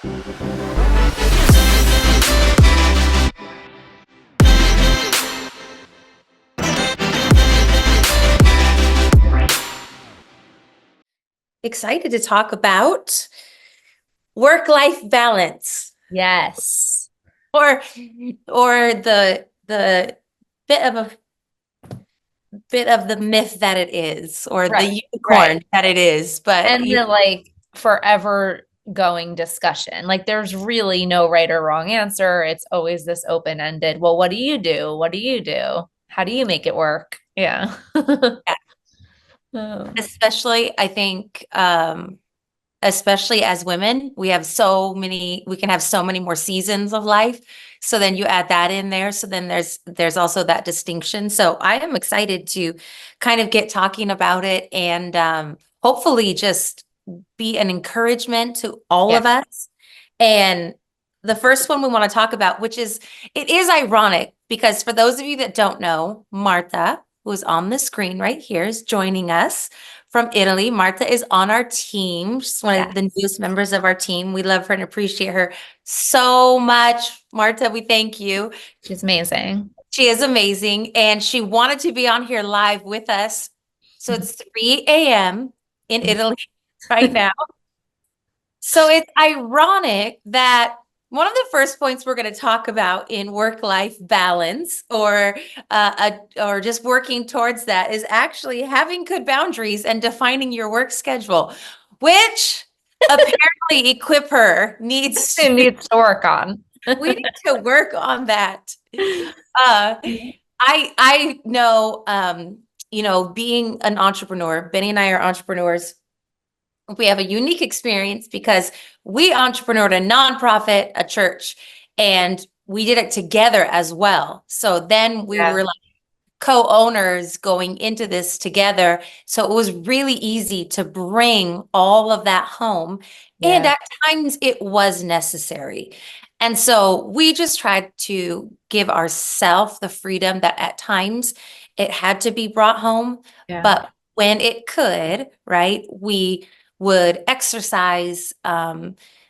Excited to talk about work-life balance Yes. or the bit of the myth that it is, or the Right. unicorn Right. that it is. But And the forever going discussion. Like there's really no right or wrong answer. It's always this open-ended, well, what do you do? What do you do? How do you make it work? Yeah. Oh. especially, I think, especially as women, we can have so many more seasons of life. So then you add that in there. So then there's also that distinction. So I am excited to kind of get talking about it, and hopefully just be an encouragement to all Yeah. of us. And the first one we want to talk about, which is, it is ironic because for those of you that don't know, Martha, who's on the screen right here, is joining us from Italy. Martha is on our team. She's one of the newest members of our team. We love her and appreciate her so much. Martha, we thank you. She's amazing. She is amazing, and she wanted to be on here live with us. So it's 3 a.m. in Italy right now. So it's ironic that one of the first points we're going to talk about in work-life balance, or just working towards that, is actually having good boundaries and defining your work schedule, which apparently Equip Her needs It to, needs to work on. we need to work on that. Uh, I know, being an entrepreneur, Benny and I are entrepreneurs. We have a unique experience because we entrepreneured a nonprofit, a church, and we did it together as well. So then we Yeah. were like co-owners going into this together. So it was really easy to bring all of that home. And Yeah. at times it was necessary. And so we just tried to give ourselves the freedom that at times it had to be brought home. Yeah. But when it could, right, we would exercise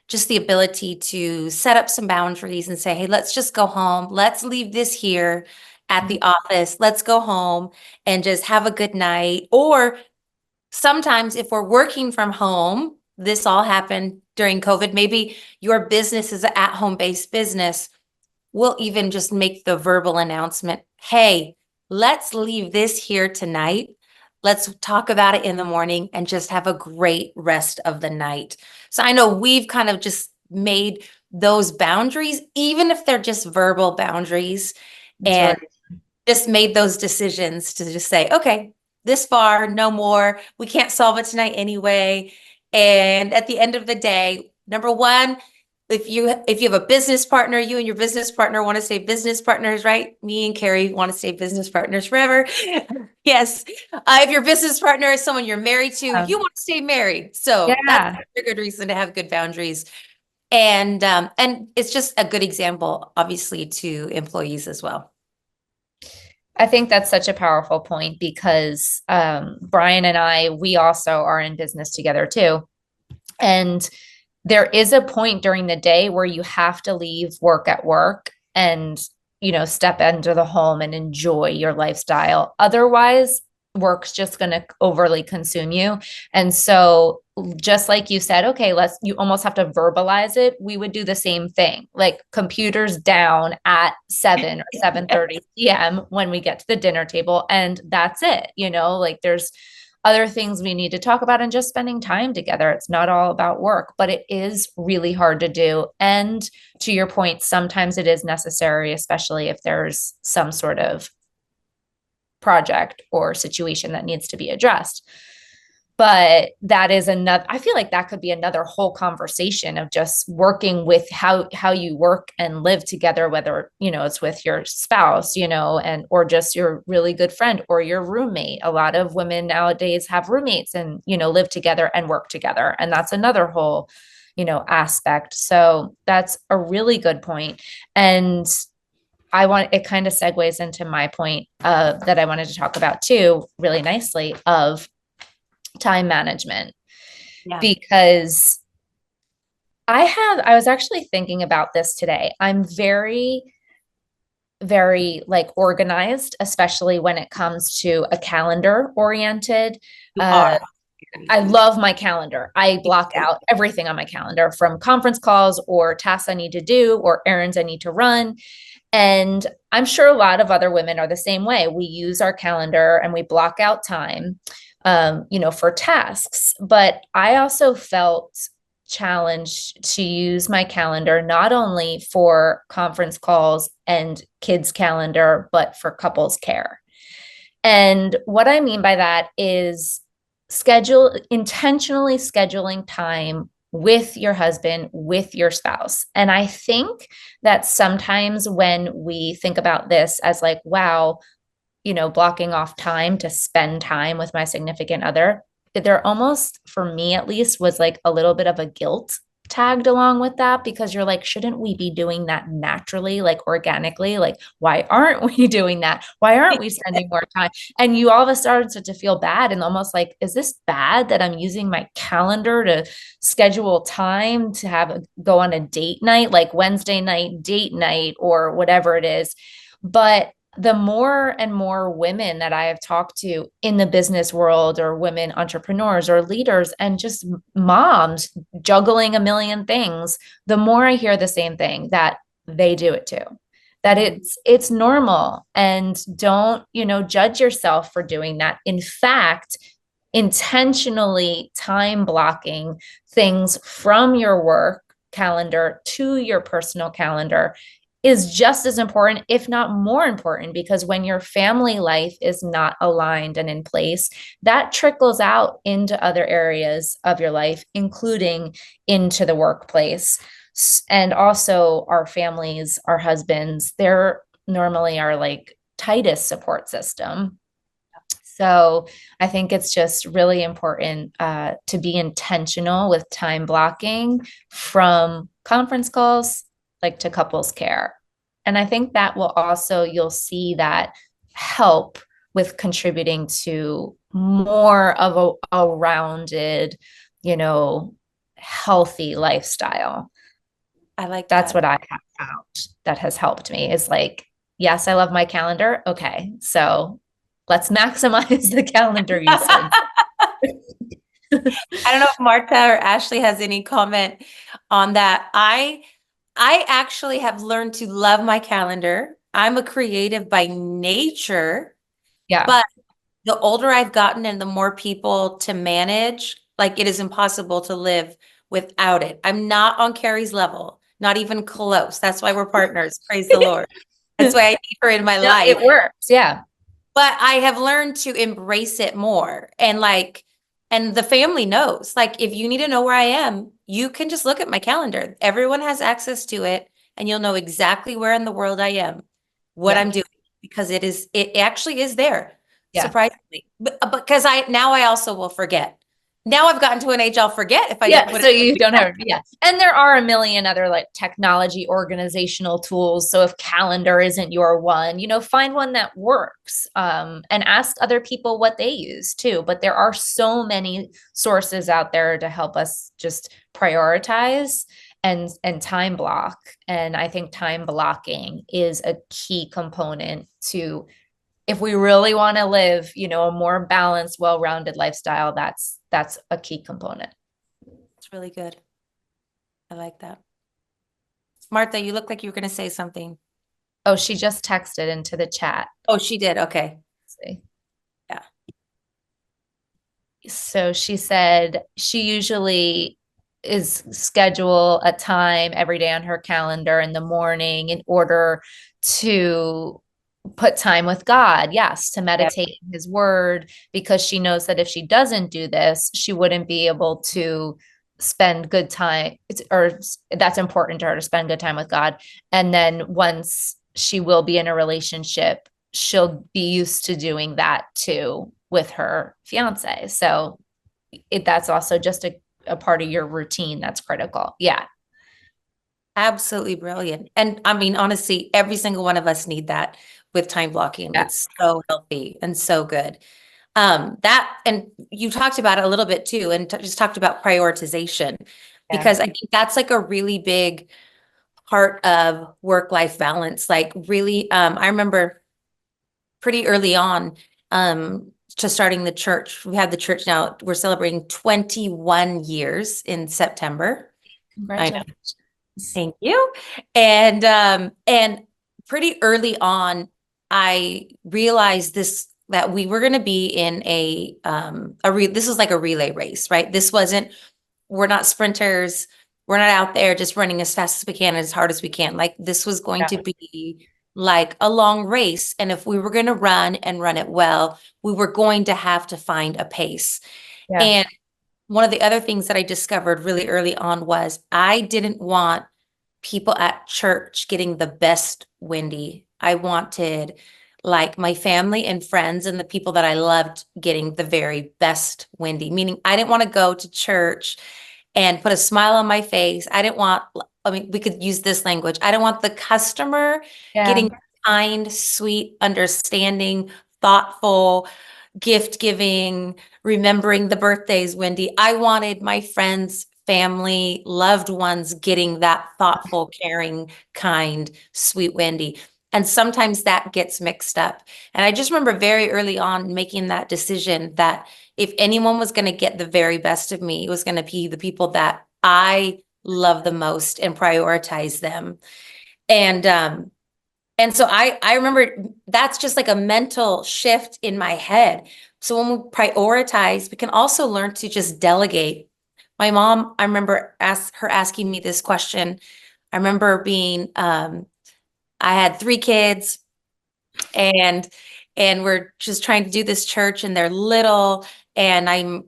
just the ability to set up some boundaries and say, hey, let's just go home. Let's leave this here at the office. Let's go home and just have a good night. Or sometimes if we're working from home, this all happened during COVID, maybe your business is an at-home based business. We'll even just make the verbal announcement, hey, let's leave this here tonight. Let's talk about it in the morning and just have a great rest of the night. So I know we've kind of just made those boundaries, even if they're just verbal boundaries, That's and right. just made those decisions to just say, okay, this far, no more. We can't solve it tonight anyway. And at the end of the day, number one, if you have a business partner, you and your business partner want to stay business partners, right? Me and Carrie want to stay business partners forever. Yes. If your business partner is someone you're married to, you want to stay married. So that's Yeah. a good reason to have good boundaries. And it's just a good example, obviously, to employees as well. I think that's such a powerful point because Brian and I, we also are in business together too. And there is a point during the day where you have to leave work at work and, step into the home and enjoy your lifestyle. Otherwise, work's just going to overly consume you. And so just like you said, okay, you almost have to verbalize it. We would do the same thing, like computers down at 7 or 7:30 p.m. when we get to the dinner table. And that's it, like there's other things we need to talk about and just spending time together. It's not all about work, but it is really hard to do. And to your point, sometimes it is necessary, especially if there's some sort of project or situation that needs to be addressed. But that is another, I feel like that could be another whole conversation of just working with how you work and live together, whether, it's with your spouse, and, or just your really good friend or your roommate. A lot of women nowadays have roommates and, live together and work together. And that's another whole, aspect. So that's a really good point. And it kind of segues into my point that I wanted to talk about too, really nicely, of time management. Yeah. Because I was actually thinking about this today. I'm very like organized, especially when it comes to a calendar oriented. You Uh, are. I love my calendar. I block out everything on my calendar from conference calls or tasks I need to do or errands I need to run. And I'm sure a lot of other women are the same way. We use our calendar and we block out time, for tasks. But I also felt challenged to use my calendar not only for conference calls and kids' calendar, but for couples care. And what I mean by that is intentionally scheduling time with your husband, with your spouse. And I think that sometimes when we think about this as like, wow, blocking off time to spend time with my significant other, there almost, for me at least, was like a little bit of a guilt tagged along with that because you're like, shouldn't we be doing that naturally, like organically? Like, why aren't we doing that? Why aren't we spending more time? And you all of a sudden start to feel bad and almost like, is this bad that I'm using my calendar to schedule time to go on a date night, like Wednesday night, date night, or whatever it is? But the more and more women that I have talked to in the business world, or women entrepreneurs or leaders and just moms juggling a million things, the more I hear the same thing, that they do it too. That it's normal, and don't, judge yourself for doing that. In fact, intentionally time blocking things from your work calendar to your personal calendar is just as important, if not more important, because when your family life is not aligned and in place, that trickles out into other areas of your life, including into the workplace. And also, our families, our husbands, they're normally our like tightest support system. So I think it's just really important to be intentional with time blocking from conference calls like to couples care. And I think that will also, you'll see that help with contributing to more of a rounded, you know, healthy lifestyle. I like That's that. what I have found that has helped me is like, yes, I love my calendar. Okay. So let's maximize the calendar usage. I don't know if Marta or Ashley has any comment on that. I actually have learned to love my calendar. I'm a creative by nature, Yeah. but the older I've gotten and the more people to manage, like it is impossible to live without it. I'm not on Carrie's level, not even close. That's why we're partners. Praise the Lord. That's why I need her in my No, life. it works. Yeah. But I have learned to embrace it more. And the family knows, like, if you need to know where I am, you can just look at my calendar. Everyone has access to it, and you'll know exactly where in the world I am, what Yeah. I'm doing, because it actually is there, Yeah. surprisingly. But because I also will forget. Now I've gotten to an age I'll forget if I don't Yeah. put So it. you don't have, yeah. And there are a million other like technology organizational tools. So if calendar isn't your one, find one that works, and ask other people what they use too. But there are so many sources out there to help us just prioritize and time block. And I think time blocking is a key component to, if we really want to live, a more balanced, well-rounded lifestyle, that's a key component. It's really good. I like that. Martha, you look like you were going to say something. Oh, she just texted into the chat. Oh, she did. Okay. Let's see. Yeah. So she said she usually is schedule a time every day on her calendar in the morning in order to put time with God. Yes, to meditate in his word, because she knows that if she doesn't do this, she wouldn't be able to spend good time. Or that's important to her, to spend good time with God. And then once she will be in a relationship, she'll be used to doing that too with her fiance. So that's also just a part of your routine that's critical. Yeah. Absolutely brilliant. And I mean, honestly, every single one of us need that with time blocking. Yeah. It's so healthy and so good. And you talked about it a little bit too, and just talked about prioritization. Yeah. because I think that's like a really big part of work-life balance. Like really, I remember pretty early on, to starting the church. We have the church now. We're celebrating 21 years in September. I know. Congratulations. Thank you. And pretty early on, I realized this that we were going to be in this was like a relay race, right? This wasn't, we're not sprinters. We're not out there just running as fast as we can, as hard as we can. Like this was going to Yeah. be like a long race. And if we were going to run and run it well, we were going to have to find a pace. Yeah. And one of the other things that I discovered really early on was I didn't want people at church getting the best Wendy. I wanted like my family and friends and the people that I loved getting the very best Wendy, meaning I didn't want to go to church and put a smile on my face. I didn't want, I mean, we could use this language. I don't want the customer Yeah. getting kind, sweet, understanding, thoughtful, gift giving, remembering the birthdays, Wendy. I wanted my friends, family, loved ones getting that thoughtful, caring, kind, sweet Wendy. And sometimes that gets mixed up. And I just remember very early on making that decision that if anyone was going to get the very best of me, it was going to be the people that I love the most and prioritize them. And so I remember that's just like a mental shift in my head. So when we prioritize, we can also learn to just delegate. My mom, I remember her asking me this question. I remember being, I had 3 kids and we're just trying to do this church and they're little and I'm,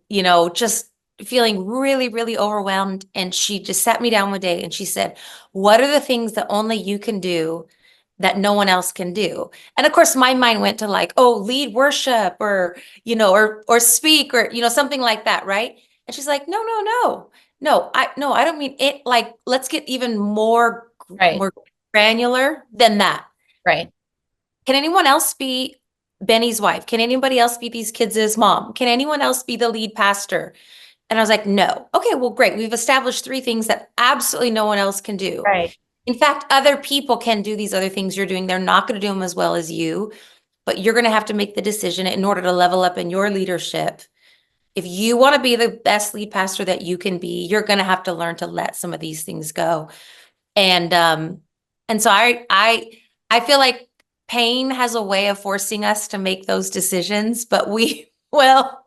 just feeling really, really overwhelmed. And she just sat me down one day and she said, "What are the things that only you can do that no one else can do?" And of course, my mind went to like, oh, lead worship or, or speak or, something like that, right? And she's like, no, no, no, no, I don't mean it. Like, let's get even Right. more granular than that. Right. Can anyone else be Benny's wife? Can anybody else be these kids' mom? Can anyone else be the lead pastor? And I was like, no. Okay, well, great. We've established 3 things that absolutely no one else can do. Right. In fact, other people can do these other things you're doing. They're not going to do them as well as you, but you're going to have to make the decision in order to level up in your leadership. If you want to be the best lead pastor that you can be, you're going to have to learn to let some of these things go. And so I feel like pain has a way of forcing us to make those decisions, but we will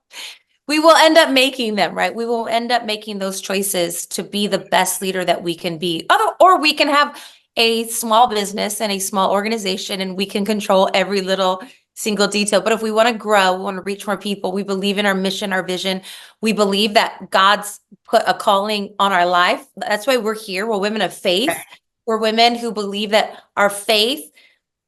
end up making them, right? We will end up making those choices to be the best leader that we can be. Or we can have a small business and a small organization and we can control every little single detail. But if we want to grow, we want to reach more people, we believe in our mission, our vision, we believe that God's put a calling on our life. That's why we're here. We're women of faith. We're women who believe that our faith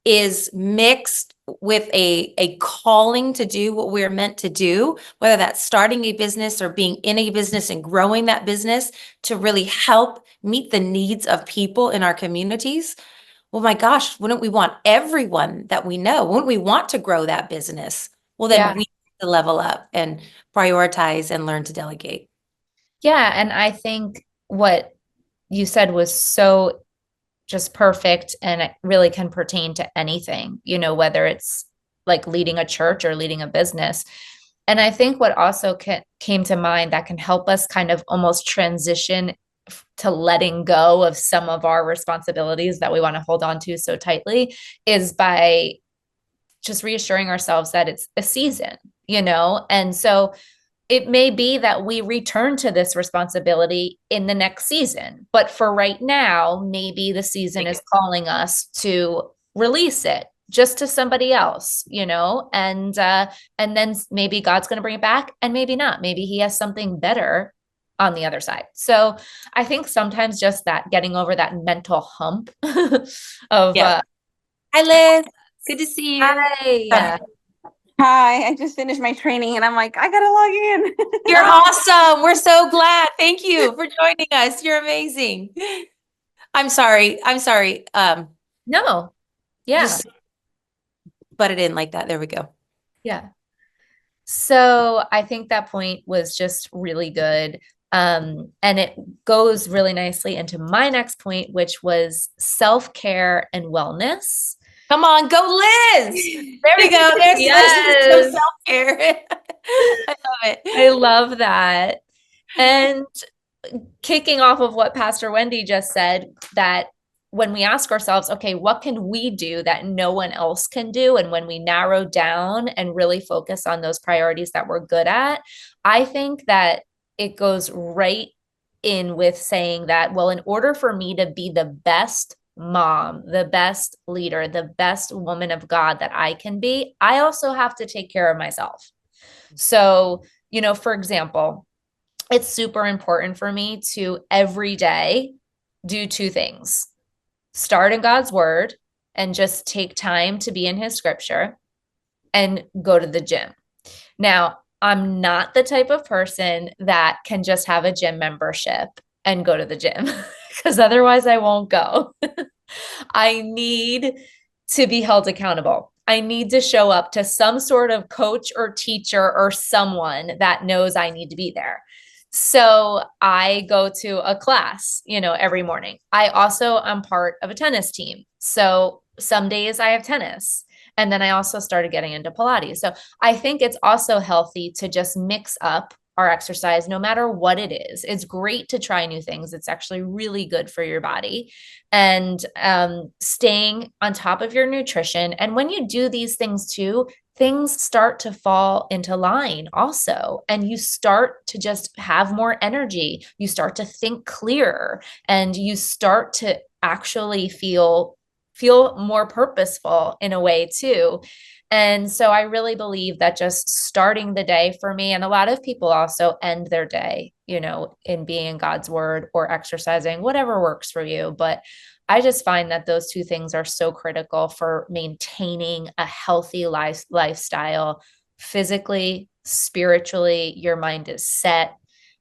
is mixed with a calling to do what we're meant to do, whether that's starting a business or being in a business and growing that business to really help meet the needs of people in our communities. Well, my gosh, wouldn't we want everyone that we know? Wouldn't we want to grow that business? Well, then Yeah. we need to level up and prioritize and learn to delegate. Yeah. And I think what you said was so just perfect and it really can pertain to anything, whether it's like leading a church or leading a business. And I think what also came to mind that can help us kind of almost transition to letting go of some of our responsibilities that we want to hold on to so tightly is by just reassuring ourselves that it's a season, and so it may be that we return to this responsibility in the next season, but for right now, maybe the season is calling us to release it just to somebody else, and then maybe God's going to bring it back and maybe not. Maybe he has something better on the other side. So I think sometimes just that getting over that mental hump of, Yeah. Hi, Liz. Good to see you. hi. Hi, I just finished my training and I'm like, I gotta log in. You're awesome. We're so glad. Thank you for joining us. You're amazing. I'm sorry. No. Yeah. Just butted in like that. There we go. Yeah. So I think that point was just really good. And it goes really nicely into my next point, which was self-care and wellness. Come on, go Liz. There we go. There's Yes. some self-care. I love it. I love that. And kicking off of what Pastor Wendy just said, that when we ask ourselves, okay, what can we do that no one else can do? And when we narrow down and really focus on those priorities that we're good at, I think that it goes right in with saying that, well, in order for me to be the best mom, the best leader, the best woman of God that I can be, I also have to take care of myself. So, for example, it's super important for me to every day do two things: start in God's word and just take time to be in his scripture, and go to the gym. Now, I'm not the type of person that can just have a gym membership and go to the gym because otherwise I won't go. I need to be held accountable. I need to show up to some sort of coach or teacher or someone that knows I need to be there. So I go to a class, every morning. I also am part of a tennis team. So some days I have tennis. And then I also started getting into Pilates. So I think it's also healthy to just mix up our exercise, no matter what it is. It's great to try new things. It's actually really good for your body. And staying on top of your nutrition. And when you do these things too, things start to fall into line also. And you start to just have more energy. You start to think clearer, and you start to actually feel more purposeful in a way too. And so I really believe that just starting the day for me, and a lot of people also end their day, in being in God's word or exercising, whatever works for you. But I just find that those two things are so critical for maintaining a healthy lifestyle, physically, spiritually. Your mind is set,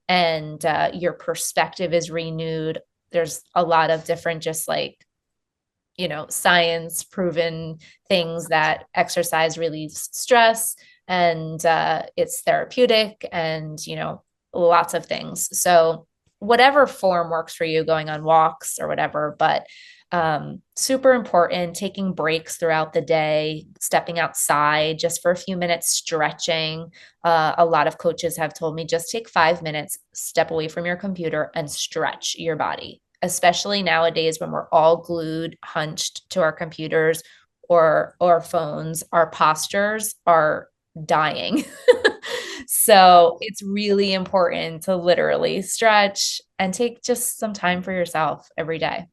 and your perspective is renewed. There's a lot of different, just like, science proven things that exercise relieves stress, and it's therapeutic, and, lots of things. So whatever form works for you, going on walks or whatever, but super important, taking breaks throughout the day, stepping outside just for a few minutes, stretching. A lot of coaches have told me, just take 5 minutes, step away from your computer and stretch your body, especially nowadays when we're all glued, hunched to our computers or phones. Our postures are dying. So it's really important to literally stretch and take just some time for yourself every day.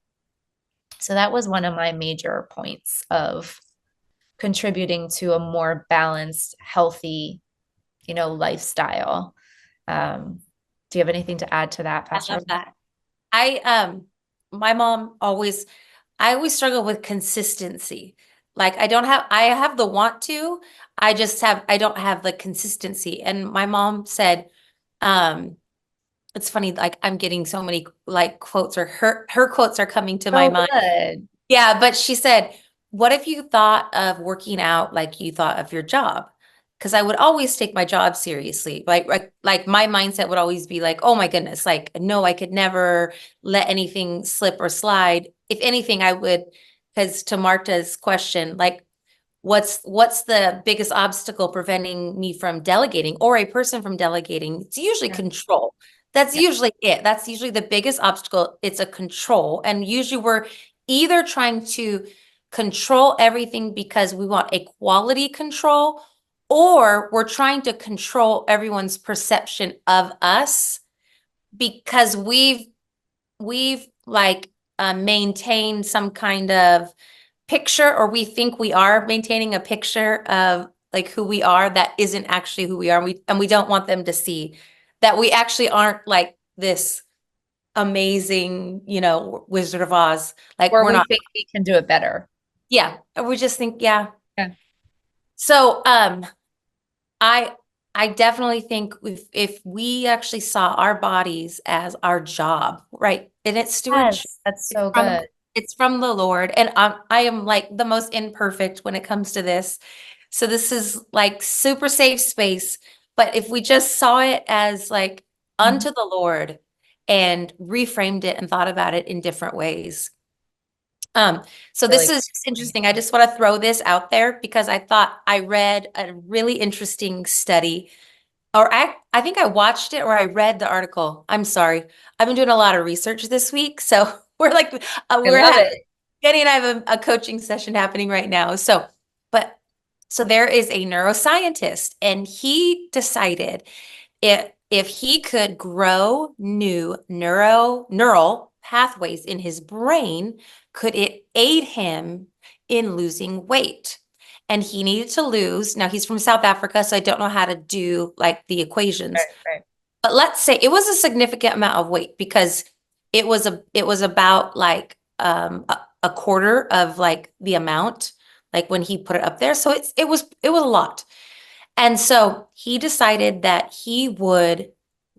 So that was one of my major points of contributing to a more balanced, healthy, lifestyle. Do you have anything to add to that, Pastor? I love that. My mom I always struggle with consistency. Like I have the want to, I don't have the consistency. And my mom said, it's funny, like I'm getting so many like quotes, or her quotes are coming to my mind. Good. Yeah, but she said, what if you thought of working out like you thought of your job? Because I would always take my job seriously. Like my mindset would always be like, oh my goodness, like, no, I could never let anything slip or slide. If anything, I would, because to Marta's question, like, what's the biggest obstacle preventing me from delegating, or a person from delegating? It's usually control. That's usually it. That's usually the biggest obstacle. It's a control. And usually we're either trying to control everything because we want a quality control, or we're trying to control everyone's perception of us because we've like maintained some kind of picture, or we think we are maintaining a picture of like who we are that isn't actually who we are. And we don't want them to see that we actually aren't like this amazing, Wizard of Oz. Like Or we're we not. think we can do it better. Yeah. We just think, yeah. Yeah. So, I definitely think if we actually saw our bodies as our job, right? And it's stewardship. Yes, that's so from- good. It's from the Lord. And I am like the most imperfect when it comes to this. So this is like super safe space. But if we just saw it as like unto the Lord and reframed it and thought about it in different ways. So this Really is just interesting. I just want to throw this out there because I thought I read a really interesting study, or I think I watched it or I read the article. I'm sorry. I've been doing a lot of research this week, so we're like I we're love it. Jenny and I have a coaching session happening right now. So there is a neuroscientist, and he decided if he could grow new neural pathways in his brain, could it aid him in losing weight? And he needed to lose. Now he's from South Africa, so I don't know how to do like the equations. Right. But let's say it was a significant amount of weight because it was about like a quarter of like the amount, like when he put it up there. So it was a lot. And so he decided that he would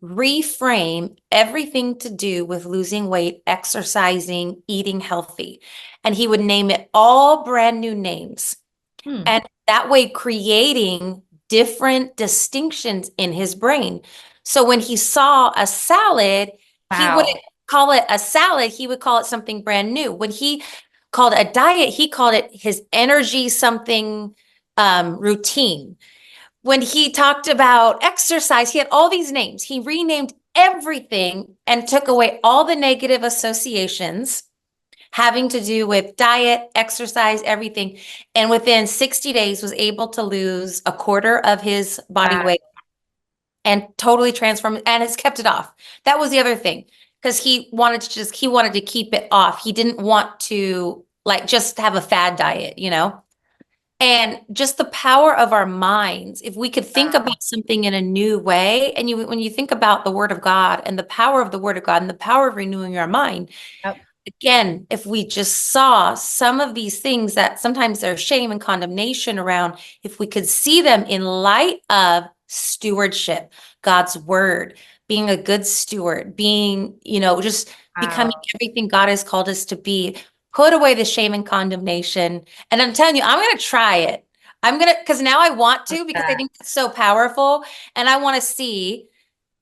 reframe everything to do with losing weight, exercising, eating healthy. And he would name it all brand new names. Hmm. And that way creating different distinctions in his brain. So when he saw a salad, he Wow. wouldn't call it a salad, he would call it something brand new. When he called it a diet, he called it his energy something routine. When he talked about exercise, he had all these names. He renamed everything and took away all the negative associations having to do with diet, exercise, everything. And within 60 days was able to lose a quarter of his body Wow. weight and totally transform and has kept it off. That was the other thing. Because he wanted to keep it off. He didn't want to like just have a fad diet, you know? And just the power of our minds, if we could think Wow. about something in a new way, and when you think about the Word of God and the power of the Word of God and the power of renewing our mind, Yep. again, if we just saw some of these things that sometimes there's shame and condemnation around, if we could see them in light of stewardship, God's Word, being a good steward, being, just becoming Wow. everything God has called us to be, put away the shame and condemnation. And I'm telling you, I'm going to try it. Because now I want to, because I think it's so powerful. And I want to see,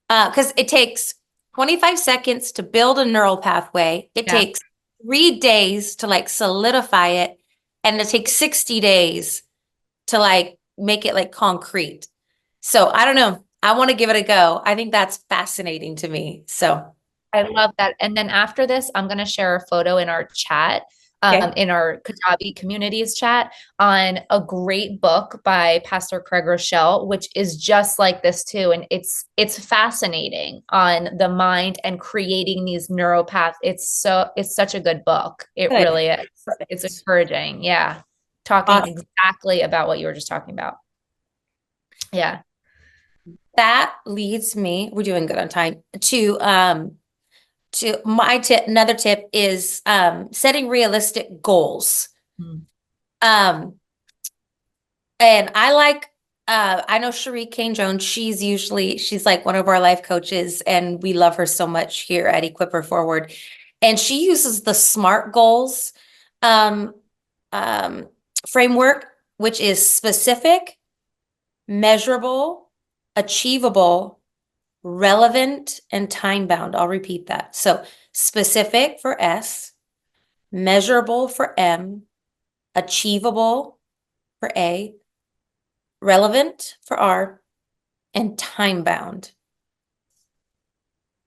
because it takes 25 seconds to build a neural pathway. It Yeah. takes 3 days to like solidify it. And it takes 60 days to like make it like concrete. So I don't know. I want to give it a go. I think that's fascinating to me. So I love that. And then after this, I'm going to share a photo in our chat, Okay. in our Kajabi communities chat, on a great book by Pastor Craig Rochelle, which is just like this too. And it's fascinating on the mind and creating these neuropaths. It's such a good book. It Good. really is. Perfect. It's encouraging. Yeah. Talking Awesome. exactly about what you were just talking about. Yeah. That leads me, we're doing good on time, to my tip. Another tip is setting realistic goals. Mm. And I know Cherie Kane Jones, she's like one of our life coaches, and we love her so much here at Equip Her Forward. And she uses the SMART goals um, framework, which is specific, measurable, achievable, relevant, and time bound. I'll repeat that. So specific for S, measurable for M, achievable for A, relevant for R, and time bound.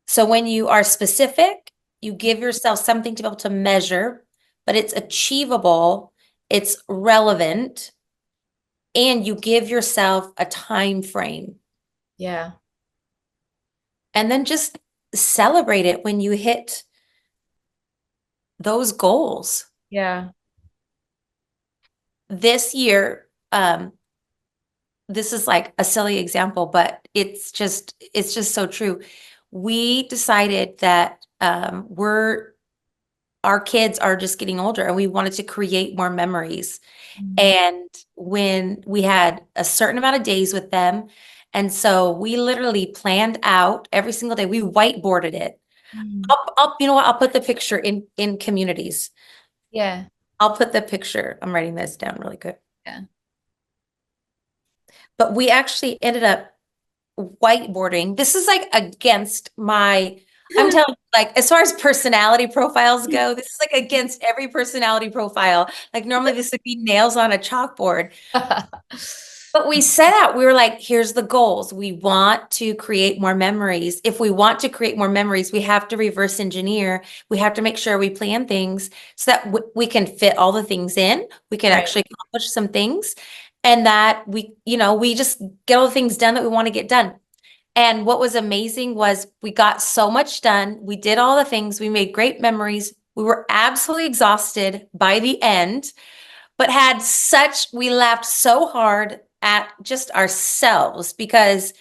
So when you are specific, you give yourself something to be able to measure, but it's achievable, it's relevant, and you give yourself a time frame. Yeah. And then just celebrate it when you hit those goals. Yeah. This year, this is like a silly example, but it's just so true. We decided that our kids are just getting older and we wanted to create more memories. Mhm. And when we had a certain amount of days with them, and so we literally planned out every single day, we whiteboarded it. Mm. You know what? I'll put the picture in communities. Yeah. I'll put the picture. I'm writing this down really good. Yeah. But we actually ended up whiteboarding. This is like against my, I'm telling you, like, as far as personality profiles go, this is like against every personality profile. Like normally this would be nails on a chalkboard. But we set out, we were like, here's the goals. We want to create more memories. If we want to create more memories, we have to reverse engineer. We have to make sure we plan things so that we can fit all the things in. We can Right. actually accomplish some things and that we just get all the things done that we want to get done. And what was amazing was we got so much done. We did all the things. We made great memories. We were absolutely exhausted by the end, but we laughed so hard at just ourselves because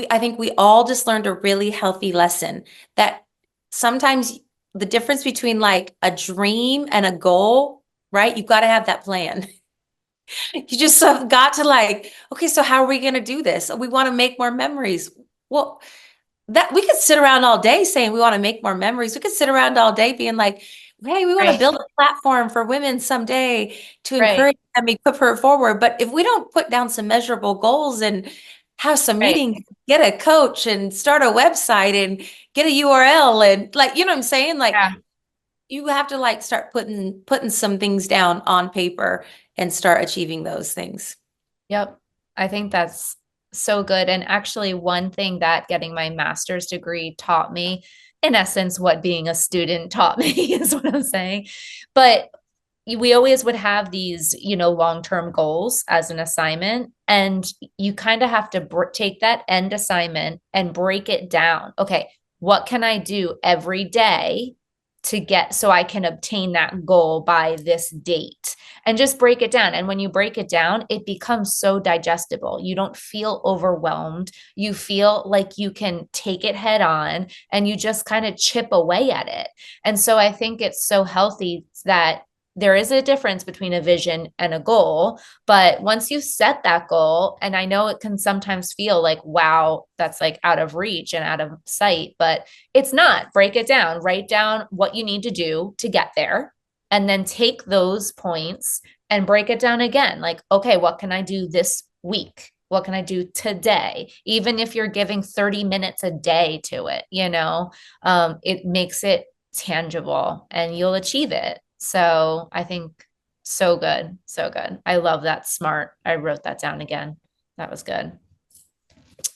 I think we all just learned a really healthy lesson that sometimes the difference between like a dream and a goal, right? You got to have that plan. You just have got to like, okay, so how are we going to do this? We want to make more memories. Well, that we could sit around all day saying we want to make more memories. We could sit around all day being like, hey, we want to Right. build a platform for women someday to Right. encourage them, equip her forward. But if we don't put down some measurable goals and have some Right. meetings, get a coach and start a website and get a URL and like, you know what I'm saying? Like Yeah. you have to like start putting some things down on paper and start achieving those things. Yep. I think that's so good. And actually, one thing that getting my master's degree taught me, in essence, what being a student taught me is what I'm saying. But we always would have these, long-term goals as an assignment. And you kind of have to take that end assignment and break it down. Okay, what can I do every day so I can obtain that goal by this date? And just break it down. And when you break it down, it becomes so digestible. You don't feel overwhelmed. You feel like you can take it head on and you just kind of chip away at it. And so I think it's so healthy that there is a difference between a vision and a goal. But once you set that goal, and I know it can sometimes feel like, wow, that's like out of reach and out of sight, but it's not. Break it down, write down what you need to do to get there, and then take those points and break it down again. Like, okay, what can I do this week? What can I do today? Even if you're giving 30 minutes a day to it, it makes it tangible and you'll achieve it. So I think so good. So good. I love that. Smart. I wrote that down again. That was good.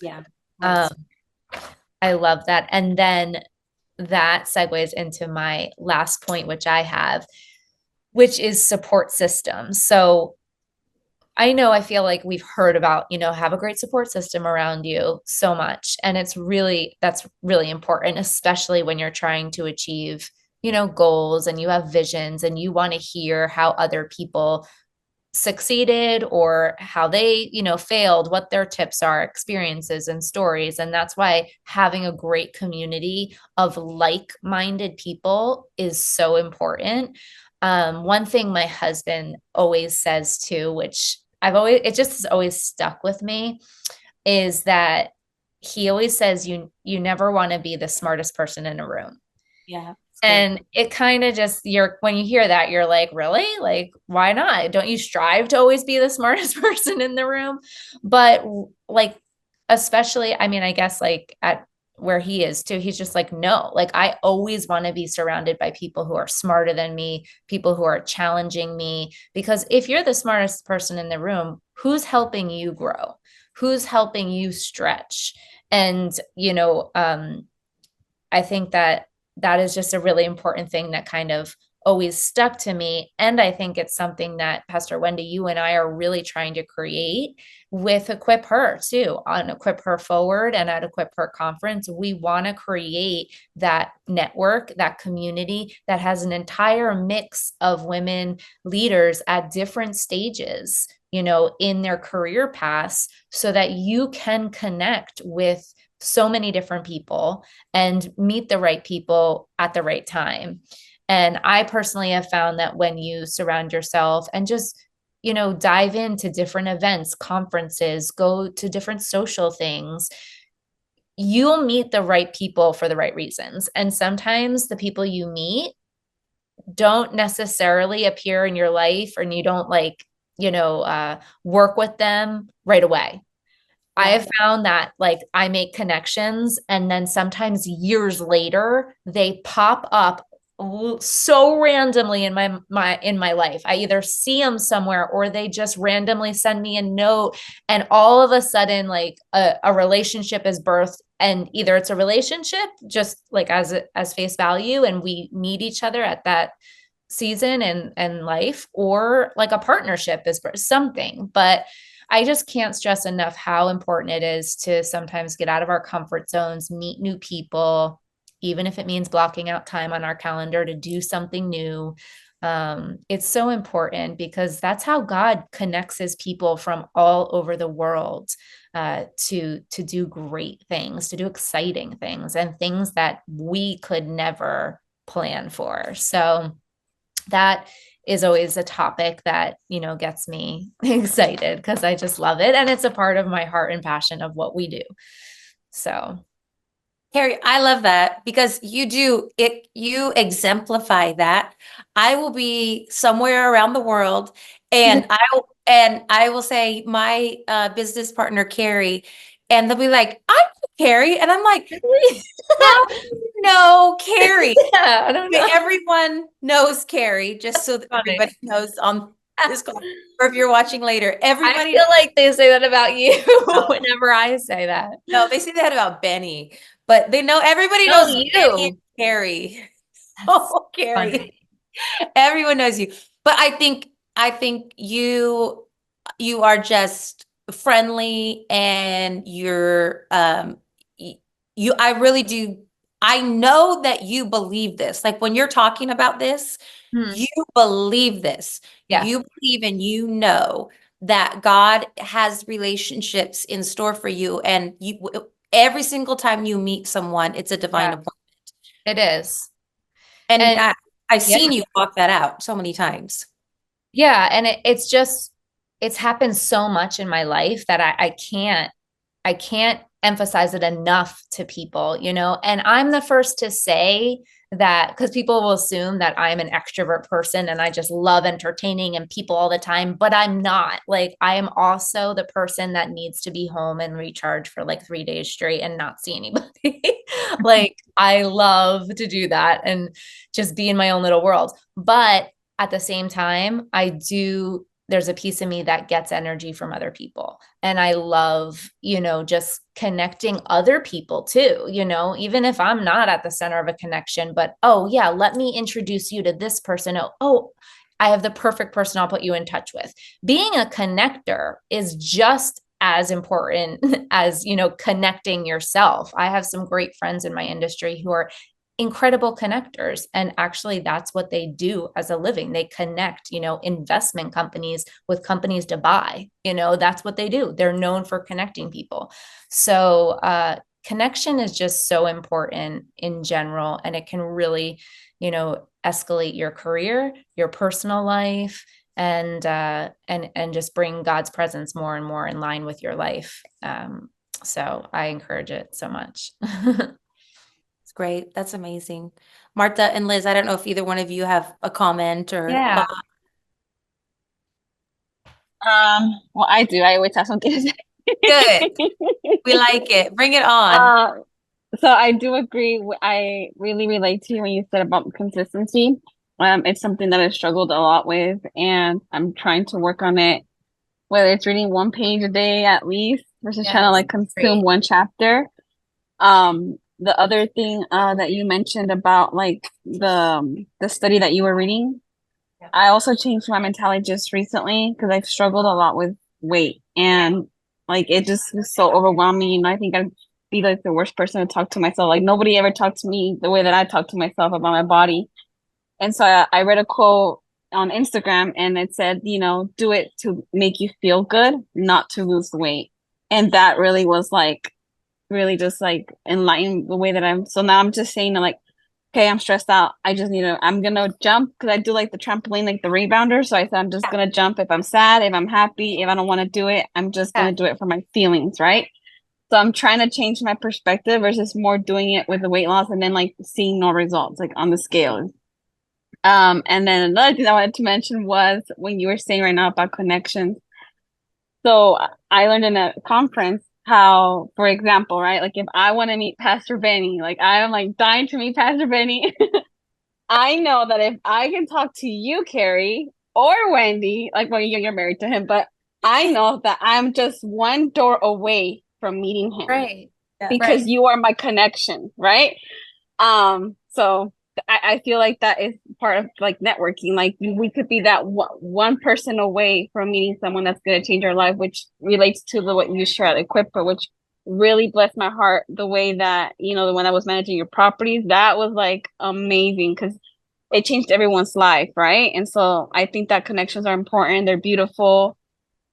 Yeah. Um, I love that. And then that segues into my last point, which I have, which is support systems. So I feel like we've heard about, have a great support system around you so much. And that's really important, especially when you're trying to achieve, goals and you have visions and you want to hear how other people succeeded or how they, failed, what their tips are, experiences and stories. And that's why having a great community of like-minded people is so important. One thing my husband always says too, which it just has always stuck with me, is that he always says, you never want to be the smartest person in a room. Yeah. And it kind of just, when you hear that, you're like, really? Like, why not? Don't you strive to always be the smartest person in the room? But like, especially, I guess like at where he is too, he's just like, no, like I always want to be surrounded by people who are smarter than me, people who are challenging me, because if you're the smartest person in the room, who's helping you grow? Who's helping you stretch? And, I think that is just a really important thing that kind of always stuck to me. And I think it's something that Pastor Wendy, you and I are really trying to create with Equip Her too, on Equip Her Forward and at Equip Her Conference. We want to create that network, that community that has an entire mix of women leaders at different stages, in their career paths, so that you can connect with so many different people and meet the right people at the right time. And I personally have found that when you surround yourself and just, dive into different events, conferences, go to different social things, you'll meet the right people for the right reasons. And sometimes the people you meet don't necessarily appear in your life, and you don't work with them right away. I have found that like I make connections and then sometimes years later they pop up so randomly in my life. I either see them somewhere or they just randomly send me a note and all of a sudden like a relationship is birthed, and either it's a relationship just like as face value and we meet each other at that season and life, or like a partnership is for something. But I just can't stress enough how important it is to sometimes get out of our comfort zones, meet new people, even if it means blocking out time on our calendar to do something new. It's so important because that's how God connects his people from all over the world to do great things, to do exciting things, and things that we could never plan for. So that is always a topic that, you know, gets me excited because I just love it. And it's a part of my heart and passion of what we do. So, Carrie, I love that because you exemplify that. I will be somewhere around the world and I will say my business partner, Carrie, and they'll be like, I'm Carrie. And I'm like, how do you know Carrie? yeah, I don't know. Everyone knows Carrie, just so that Funny. everybody knows on this call, or if you're watching later, I everybody feel like they say that about you whenever I say that. no, they say that about Benny, but they know everybody No, knows you. Benny and Carrie. Oh, Carrie. Funny. Everyone knows you. But I think you are just friendly and you I really do. I know that you believe this. Like when you're talking about this, Hmm. you believe this. Yeah. You believe and you know that God has relationships in store for you, and you every single time you meet someone, it's a divine Yeah. appointment. It is. And And I've yeah. seen you walk that out so many times. Yeah. And it's just, it's happened so much in my life that I can't emphasize it enough to people, you know, and I'm the first to say that because people will assume that I'm an extrovert person and I just love entertaining and people all the time, but I'm not. Like, I am also the person that needs to be home and recharge for like 3 days straight and not see anybody. Like, I love to do that and just be in my own little world. But at the same time, there's a piece of me that gets energy from other people. And I love, you know, just connecting other people too, you know, even if I'm not at the center of a connection, but oh, yeah, let me introduce you to this person. Oh, I have the perfect person I'll put you in touch with. Being a connector is just as important as, you know, connecting yourself. I have some great friends in my industry who are incredible connectors, and actually that's what they do as a living. They connect, you know, investment companies with companies to buy, you know, that's what they do. They're known for connecting people. So connection is just so important in general, and it can really, you know, escalate your career, your personal life, and just bring God's presence more and more in line with your life. So I encourage it so much. It's great. That's amazing. Martha and Liz, I don't know if either one of you have a comment or Yeah. thought. Well, I do. I always have something to say. Good. We like it. Bring it on. So I do agree. I really relate to you when you said about consistency. It's something that I've struggled a lot with, and I'm trying to work on it, whether it's reading one page a day at least versus trying to Yes, like consume great. one chapter. The other thing that you mentioned about like the study that you were reading, Yeah. I also changed my mentality just recently because I've struggled a lot with weight, and like it just was so overwhelming. You know, I think I'd be like the worst person to talk to myself. Like nobody ever talked to me the way that I talk to myself about my body. And so I read a quote on Instagram and it said, you know, do it to make you feel good, not to lose weight. And that really was like really just like enlightened the way that so now I'm just saying like, okay, I'm stressed out. I'm gonna jump because I do like the trampoline, like the rebounder. So I said, I'm just gonna jump if I'm sad, if I'm happy, if I don't want to do it, I'm just gonna do it for my feelings, right? So I'm trying to change my perspective versus more doing it with the weight loss and then like seeing no results like on the scale. And then another thing I wanted to mention was when you were saying right now about connections. So I learned in a conference how, for example, right? Like if I want to meet Pastor Benny, like I am like dying to meet Pastor Benny. I know that if I can talk to you, Carrie, or Wendy, like well, you're married to him, but I know that I'm just one door away from meeting him Right. Yeah. because Right. you are my connection, right? So I feel like that is part of like networking. Like we could be that one person away from meeting someone that's going to change our life, which relates to the what you shared at Equiper, which really blessed my heart. The way that when I was managing your properties, that was like amazing because it changed everyone's life, right? And so I think that connections are important. They're beautiful.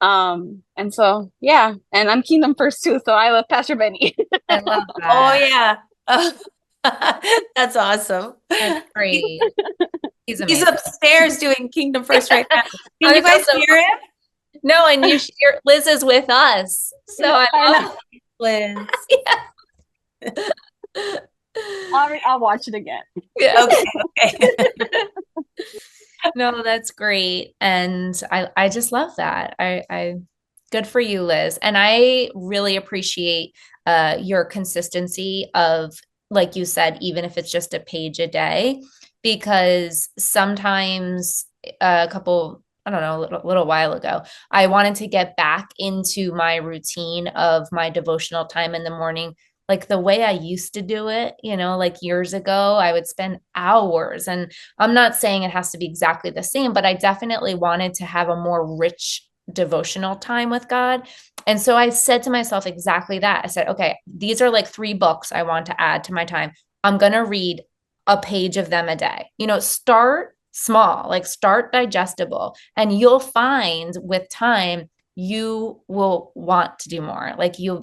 And so yeah, and I'm Kingdom First too, so I love Pastor Benny. I love Oh that. yeah. That's awesome. That's great. He's He's amazing. upstairs doing Kingdom First right now. Can I you was guys also- hear him? No, and Liz is with us. So I I love know. Liz. I'll watch it again. Yeah. Okay. No, that's great. And I just love that. I good for you, Liz. And I really appreciate your consistency of, like you said, even if it's just a page a day, because sometimes a couple, I don't know, a little while ago, I wanted to get back into my routine of my devotional time in the morning, like the way I used to do it, like years ago. I would spend hours, and I'm not saying it has to be exactly the same, but I definitely wanted to have a more rich devotional time with God. And so I said to myself exactly that. I said, okay, these are like 3 books I want to add to my time. I'm going to read a page of them a day. Start small, like start digestible, and you'll find with time you will want to do more. Like you'll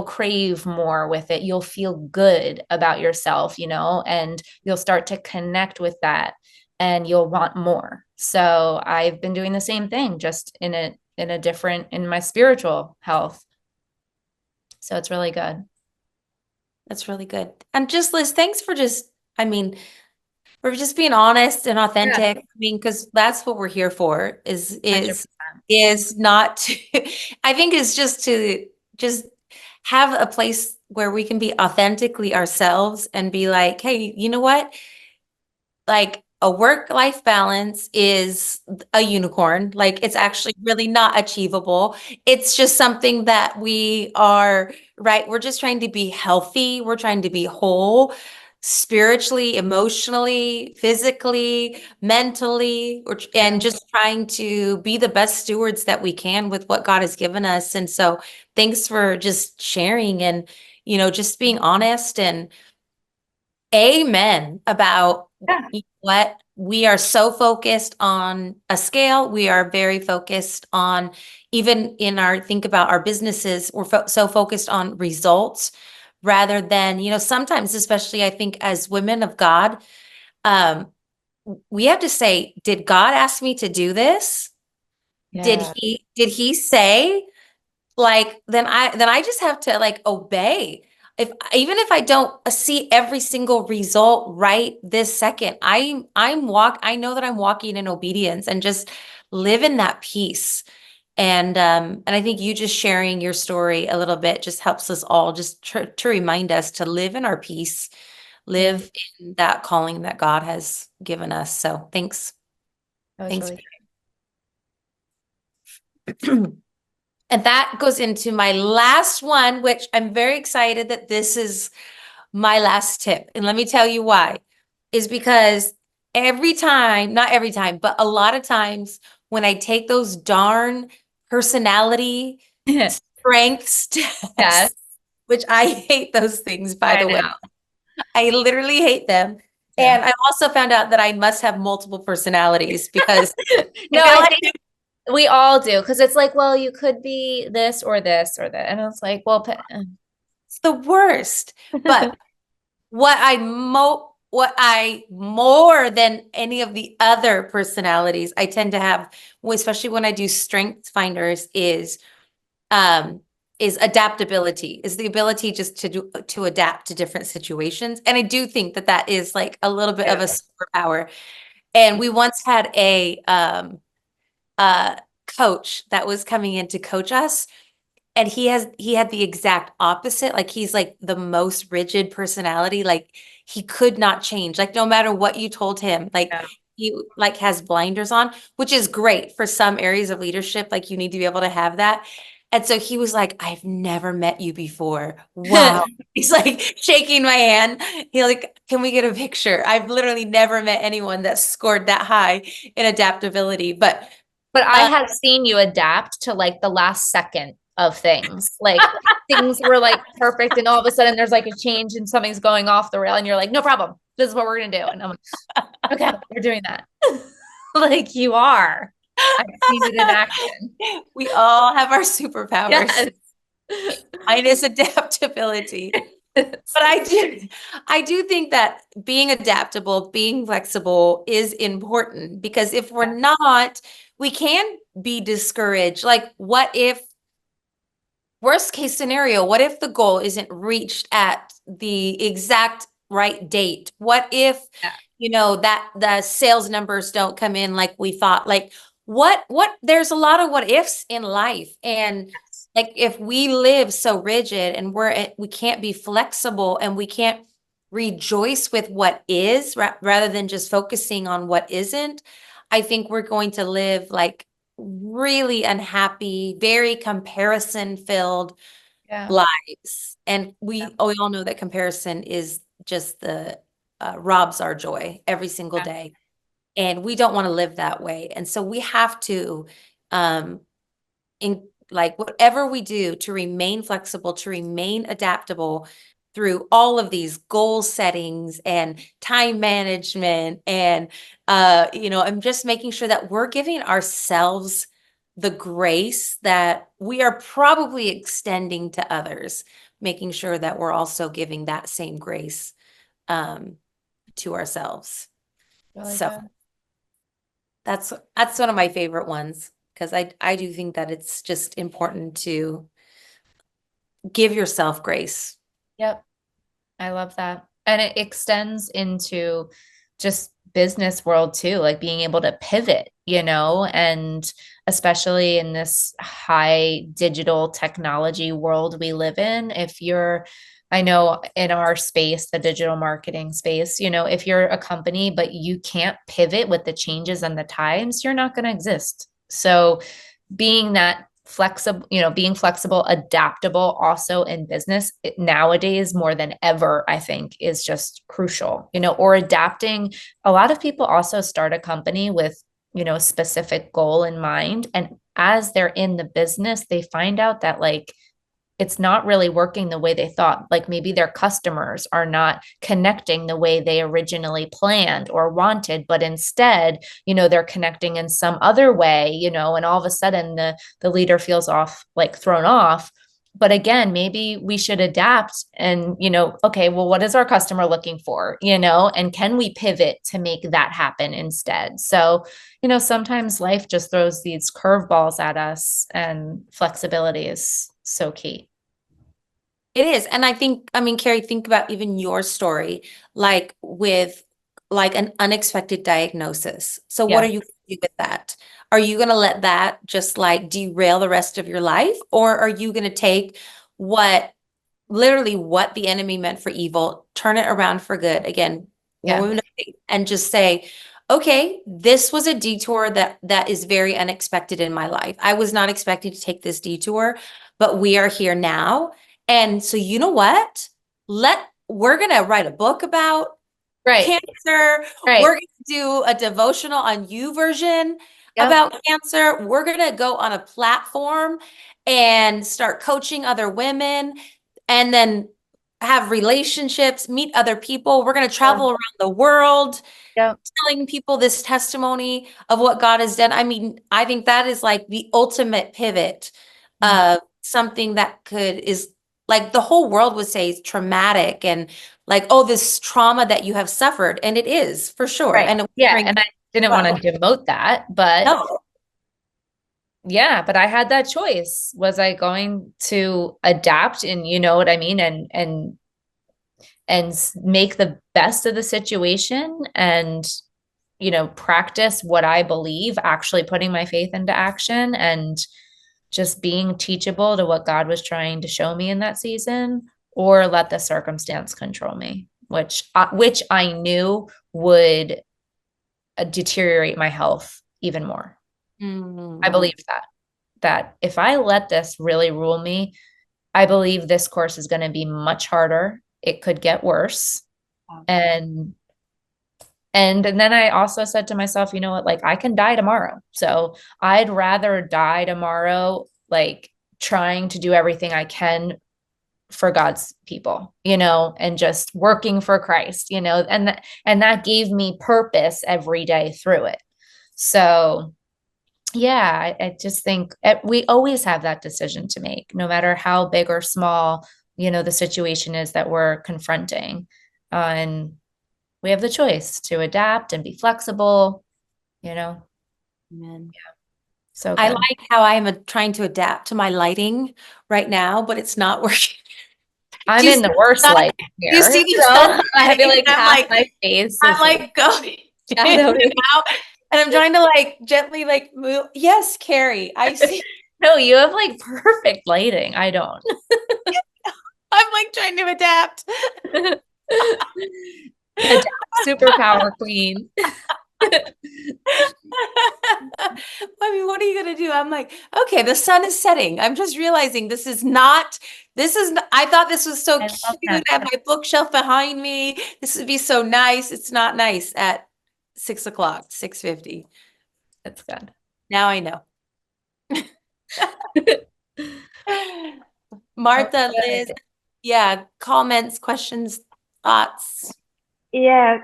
crave more with it. You'll feel good about yourself, and you'll start to connect with that, and you'll want more. So I've been doing the same thing, just in my spiritual health. So it's really good. That's really good. And just Liz, thanks for we're just being honest and authentic. I mean, because that's what we're here for is 100%. not to, I think is just to just have a place where we can be authentically ourselves and be like, hey, you know what? Like a work-life balance is a unicorn. Like it's actually really not achievable. It's just something that we are, right? We're just trying to be healthy. We're trying to be whole spiritually, emotionally, physically, mentally, and just trying to be the best stewards that we can with what God has given us. And so thanks for just sharing and, just being honest and amen about Yeah. what we are so focused on a scale. We are very focused on, even in think about our businesses, we're so focused on results rather than, sometimes, especially I think as women of God, we have to say, did God ask me to do this? Did Yeah. he say, like, then I just have to like obey. Even if I don't see every single result right this second, I know that I'm walking in obedience and just live in that peace. And I think you just sharing your story a little bit just helps us all just to remind us to live in our peace, live in that calling that God has given us. So thanks. That was Thanks. really And that goes into my last one, which I'm very excited that this is my last tip. And let me tell you why. Is because every time, not every time, but a lot of times when I take those darn personality good. strengths tests, Yes. which I hate those things, by I the way. know. I literally hate them. Yeah. And I also found out that I must have multiple personalities because No, I feel I like think we all do, because it's like, well, you could be this or this or that. And it's like, well, it's the worst. But what I more than any of the other personalities I tend to have, especially when I do strength finders, is adaptability, is the ability just to adapt to different situations. And I do think that that is like a little bit of a superpower. And we once had a coach that was coming in to coach us. And he had the exact opposite. Like he's like the most rigid personality. Like he could not change. Like no matter what you told him, like Yeah. he like has blinders on, which is great for some areas of leadership. Like you need to be able to have that. And so he was like, I've never met you before. Wow. He's like shaking my hand. He like, can we get a picture? I've literally never met anyone that scored that high in adaptability. But But I have seen you adapt to like the last second of things. Like things were like perfect, and all of a sudden there's like a change and something's going off the rail, and you're like, no problem. This is what we're gonna do. And I'm like, okay, we're doing that. Like you are. I've seen it in action. we all have our superpowers. Yes. Minus adaptability. But I do think that being adaptable, being flexible is important because if we're not, we can be discouraged. Like, what if, worst case scenario, what if the goal isn't reached at the exact right date? What if, Yeah. that the sales numbers don't come in like we thought? Like, there's a lot of what ifs in life. And like if we live so rigid and we can't be flexible and we can't rejoice with what is rather than just focusing on what isn't, I think we're going to live like really unhappy, very comparison filled Yeah. lives. And we all know that comparison is just the robs our joy every single Yeah. day. And we don't want to live that way. And so we have to in like whatever we do to remain flexible, to remain adaptable through all of these goal settings and time management and I'm just making sure that we're giving ourselves the grace that we are probably extending to others, making sure that we're also giving that same grace to ourselves. Really So good. that's one of my favorite ones because I do think that it's just important to give yourself grace. Yep. I love that. And it extends into just business world too, like being able to pivot, and especially in this high digital technology world we live in, I know in our space, the digital marketing space, if you're a company, but you can't pivot with the changes and the times, you're not going to exist. So being that flexible, being flexible, adaptable also in business nowadays more than ever, I think is just crucial, or adapting. A lot of people also start a company with, a specific goal in mind. And as they're in the business, they find out that like, it's not really working the way they thought. Like maybe their customers are not connecting the way they originally planned or wanted, but instead, they're connecting in some other way, and all of a sudden the leader feels thrown off. But again, maybe we should adapt and, okay, well, what is our customer looking for, and can we pivot to make that happen instead? So, sometimes life just throws these curveballs at us, and flexibility is so key. It is. And Carrie, think about even your story, like with like an unexpected diagnosis. So what Yeah. are you going to do with that? Are you going to let that just like derail the rest of your life? Or are you going to take literally what the enemy meant for evil, turn it around for good? Again, Yeah. and just say, okay, this was a detour that is very unexpected in my life. I was not expecting to take this detour, but we are here now. And so you know what? We're gonna write a book about Right. cancer. Right. We're gonna do a devotional on YouVersion Yep. about cancer. We're gonna go on a platform and start coaching other women and then have relationships, meet other people. We're gonna travel around the world Yep. telling people this testimony of what God has done. I think that is like the ultimate pivot of something that is like the whole world would say is traumatic and like, oh, this trauma that you have suffered. And it is for sure. Right. And Yeah. And I didn't want to demote that, but no, yeah, but I had that choice. Was I going to adapt and you know what I mean? And make the best of the situation and, practice what I believe, actually putting my faith into action and just being teachable to what God was trying to show me in that season, or let the circumstance control me, which I knew would deteriorate my health even more. I Mhm. believed that if I let this really rule me, I believe this course is going to be much harder. It could get worse. And then I also said to myself, you know what, like I can die tomorrow. So I'd rather die tomorrow, like trying to do everything I can for God's people, and just working for Christ, and that gave me purpose every day through it. So yeah, I just think we always have that decision to make, no matter how big or small, the situation is that we're confronting. And we have the choice to adapt and be flexible, you know. Amen. So I good. like how I'm trying to adapt to my lighting right now, but it's not working. I'm Do you in see the the worst sun? light Do you here. see the So sun I feel setting? like I'm half like, my face I'm is like going in shadowy. and out, and I'm trying to like gently like move. Yes, Carrie, I see. No, you have like perfect lighting. I don't. I'm like trying to adapt. Adapt, superpower queen. I mean, what are you gonna do? I'm like, okay, the sun is setting. I'm just realizing I thought this was so I love cute. that. I have my bookshelf behind me. This would be so nice. It's not nice at 6 o'clock, 6:50. That's good. Now I know. Martha, Liz, Good. yeah, comments, questions, thoughts. Yes,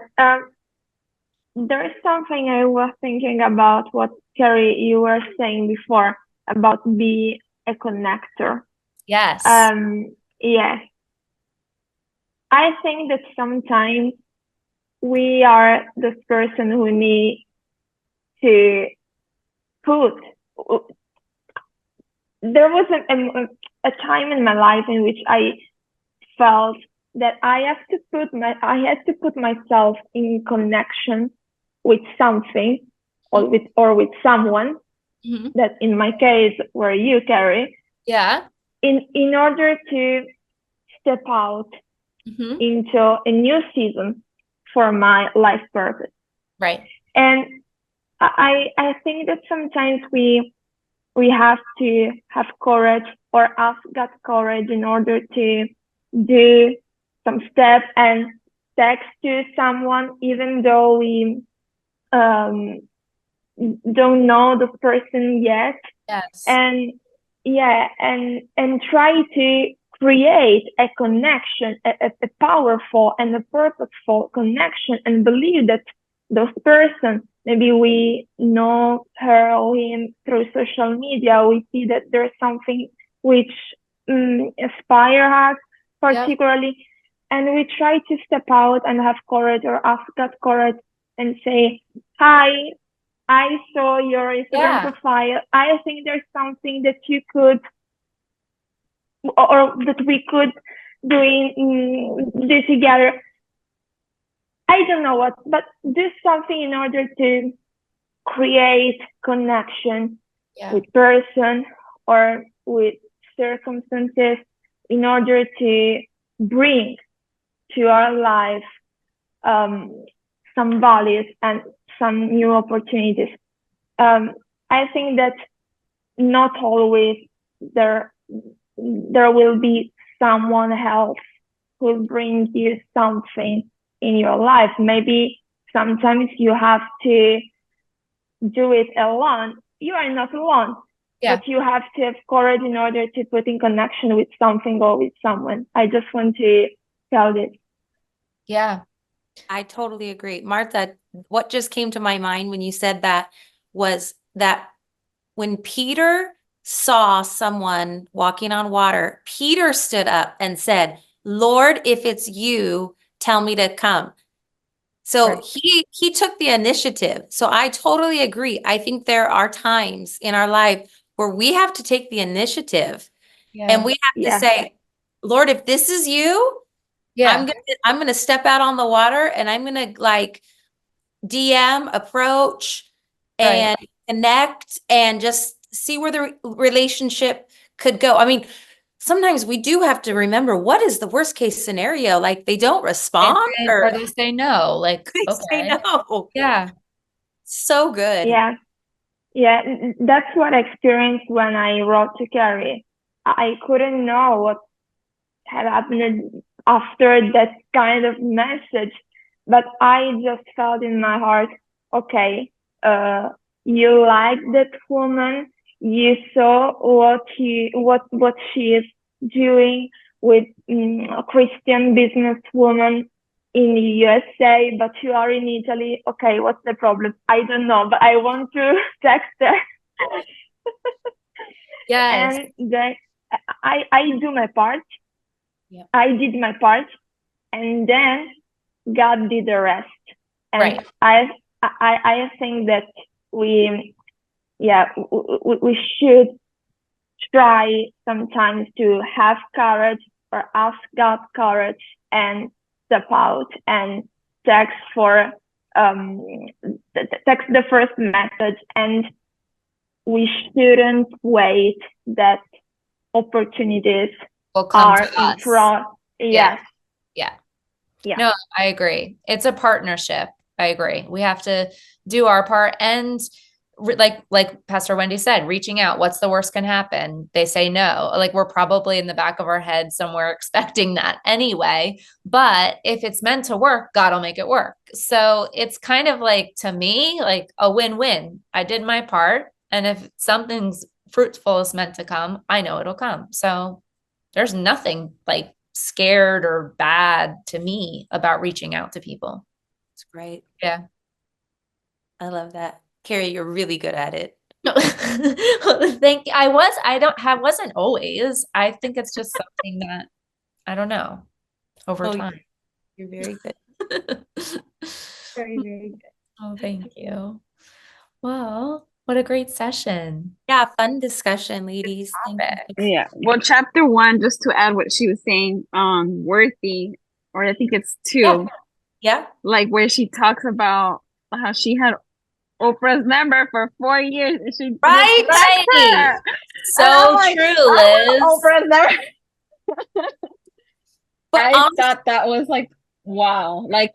there is something I was thinking about what Carrie you were saying before about be a connector. Yes. Yes, I think that sometimes we are this person who need to put. There was a time in my life in which I felt that I had to put myself in connection with something or with someone, Mhm. that in my case were you, Carrie, Yeah. in order to step out Mhm. into a new season for my life purpose. Right. And I think that sometimes we have to have courage or ask God courage in order to do some step and text to someone, even though we don't know the person yet. Yes. And yeah, and try to create a connection, a powerful and a purposeful connection, and believe that those person, maybe we know her or him through social media, we see that there's something which inspire us particularly, and we try to step out and have courage or ask God courage and say, hi, I saw your Instagram profile. I think there's something that you could, or that we could do together. I don't know what, but do something in order to create connection with person or with circumstances, in order to bring to our life some values and some new opportunities. I think that not always there will be someone else who brings you something in your life. Maybe sometimes you have to do it alone. You are not alone, but you have to have courage in order to put in connection with something or with someone. I just want to tell this. Yeah. I totally agree. Martha, what just came to my mind when you said that was that when Peter saw someone walking on water, Peter stood up and said, Lord, if it's you, tell me to come. So he took the initiative. So I totally agree. I think there are times in our life where we have to take the initiative and we have to say, Lord, if this is you, I'm gonna step out on the water and I'm gonna like DM, approach, and connect and just see where the relationship could go. I mean, sometimes we do have to remember what is the worst case scenario? Like they don't respond Or or they say no, like, they say okay. no. Yeah. So good. Yeah. Yeah, that's what I experienced when I wrote to Carrie. I couldn't know what had happened after that kind of message, but I just felt in my heart, okay, you like that woman, you saw what she is doing with a Christian businesswoman in the USA, but you are in Italy. Okay, what's the problem? I don't know, but I want to text her. Yes. And then I do my part. Yep. I did my part, and then God did the rest. And Right. I think that we should try sometimes to have courage or ask God courage and step out and text for text the first message, and we shouldn't wait that opportunities Will come are to in us. front. Yes. Yeah. Yeah. No, I agree. It's a partnership. I agree. We have to do our part and like Pastor Wendy said, reaching out. What's the worst can happen? They say no. Like we're probably in the back of our head somewhere expecting that anyway. But if it's meant to work, God will make it work. So it's kind of like, to me, like a win-win. I did my part. And if something's fruitful is meant to come, I know it'll come. So there's nothing like scared or bad to me about reaching out to people. It's great. Yeah. I love that. Carrie, you're really good at it. Thank you. Wasn't always. I think it's just something that I don't know over Oh, time. You're very good. Very, very good. Oh, thank you. Well, what a great session. Yeah, fun discussion, ladies. Thank you. Topic. Yeah. Well, chapter 1, just to add what she was saying, worthy, or I think it's 2, Yeah. Yeah. like where she talks about how she had Oprah's number for 4 years and she Right, didn't text right. her. So And I'm like, true, I Liz. want Oprah's number. But I thought that was like, wow. Like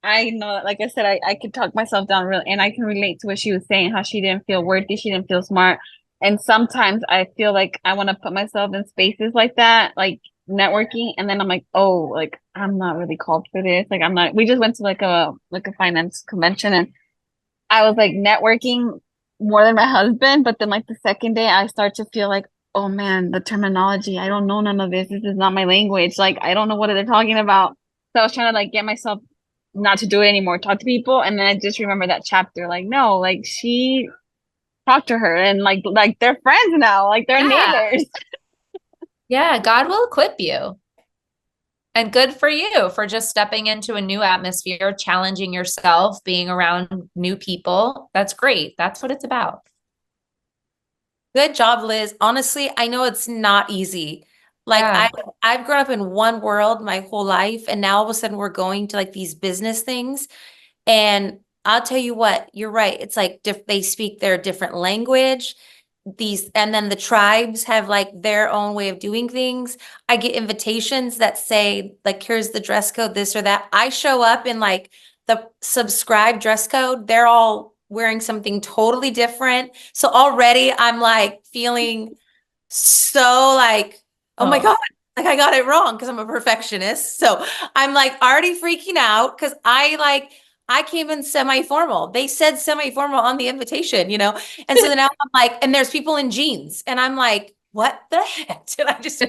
I know, like I said, I could talk myself down real, and I can relate to what she was saying, how she didn't feel worthy, she didn't feel smart. And sometimes I feel like I want to put myself in spaces like that, like networking, and then I'm like, oh, like I'm not really called for this. Like I'm not. We just went to like a finance convention, and I was like networking more than my husband, but then like the second day I start to feel like, oh man, the terminology, I don't know none of this. This is not my language. Like I don't know what they're talking about. So I was trying to like get myself not to do it anymore, talk to people. And then I just remember that chapter, like, no, like she talked to her and like they're friends now, like they're neighbors. Yeah, God will equip you. And good for you for just stepping into a new atmosphere, challenging yourself, being around new people. That's great. That's what it's about. good job, Liz. Honestly, I know it's not easy. Like Yeah. I've grown up in one world my whole life, and now all of a sudden we're going to like these business things. And I'll tell you what, you're right. It's like they speak their different language. And then the tribes have like their own way of doing things. I get invitations that say like, here's the dress code, this or that. I show up in like the subscribed dress code. They're all wearing something totally different. So already I'm like feeling so like, oh my Oh. God, like I got it wrong because I'm a perfectionist. So I'm like already freaking out because I came in semi-formal. They said semi-formal on the invitation, you know? And so then now I'm like, and there's people in jeans. And I'm like, what the heck did I just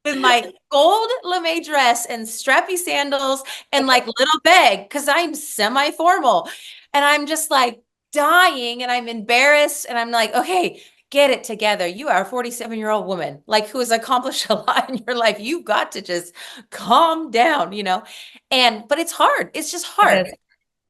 with my gold lame dress and strappy sandals and like little bag because I'm semi-formal. And I'm just like dying and I'm embarrassed. And I'm like, okay, get it together. You are a 47-year-old woman, like who has accomplished a lot in your life. You've got to just calm down, you know? But it's hard. It's just hard.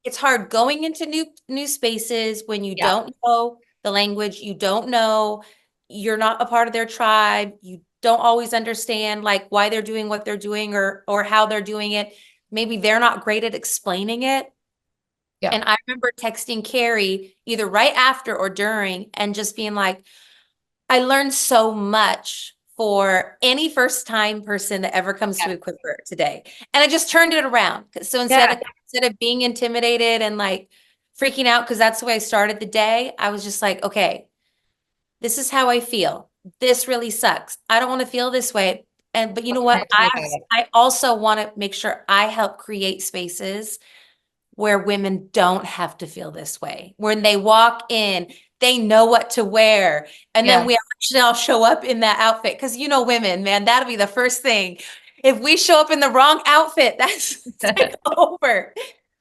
It's hard going into new spaces when you Yeah. don't know the language, you don't know, you're not a part of their tribe, you don't always understand like why they're doing what they're doing or how they're doing it. Maybe they're not great at explaining it. Yeah. And I remember texting Carrie either right after or during and just being like, I learned so much for any first time person that ever comes to Equiper today. And I just turned it around. So instead of being intimidated and like freaking out, because that's the way I started the day, I was just like, okay, this is how I feel. This really sucks. I don't want to feel this way. But you know what? I also want to make sure I help create spaces where women don't have to feel this way. When they walk in, they know what to wear. And then we actually all show up in that outfit. Because women, man, that'll be the first thing. If we show up in the wrong outfit, that's like over.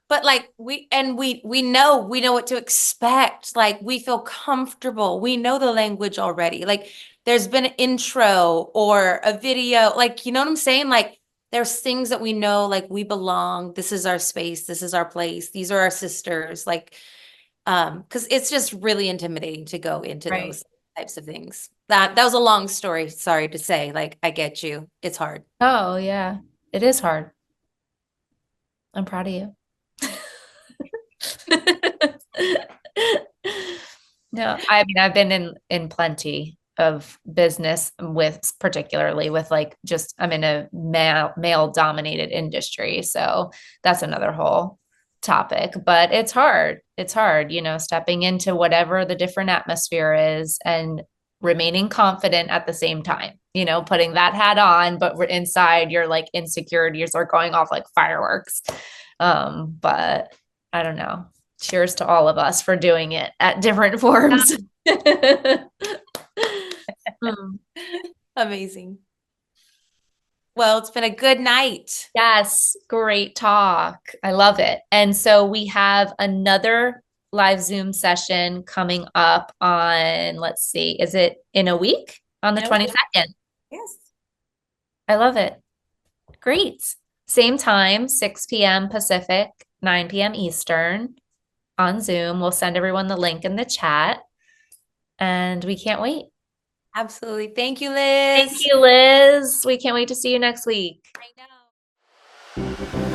But like we know what to expect. Like we feel comfortable. We know the language already. Like there's been an intro or a video. Like, you know what I'm saying? Like there's things that we know, like we belong. This is our space. This is our place. These are our sisters. Like, because it's just really intimidating to go into those types of things. That was a long story. Sorry to say. Like, I get you. It's hard. Oh, yeah. It is hard. I'm proud of you. No, I mean, I've been in plenty of business with particularly with like just I'm in a male dominated industry. So that's another whole topic, but it's hard. It's hard, stepping into whatever the different atmosphere is and remaining confident at the same time, putting that hat on, but we're inside your like insecurities are going off like fireworks. But I don't know. Cheers to all of us for doing it at different forms. Amazing. Well, it's been a good night. Yes, great talk. I love it. And so we have another live Zoom session coming up on, let's see, is it in a week on the 22nd? Yes. I love it. Great. Same time, 6 p.m. Pacific, 9 p.m. Eastern on Zoom. We'll send everyone the link in the chat and we can't wait. Absolutely. Thank you, Liz. Thank you, Liz. We can't wait to see you next week. I know.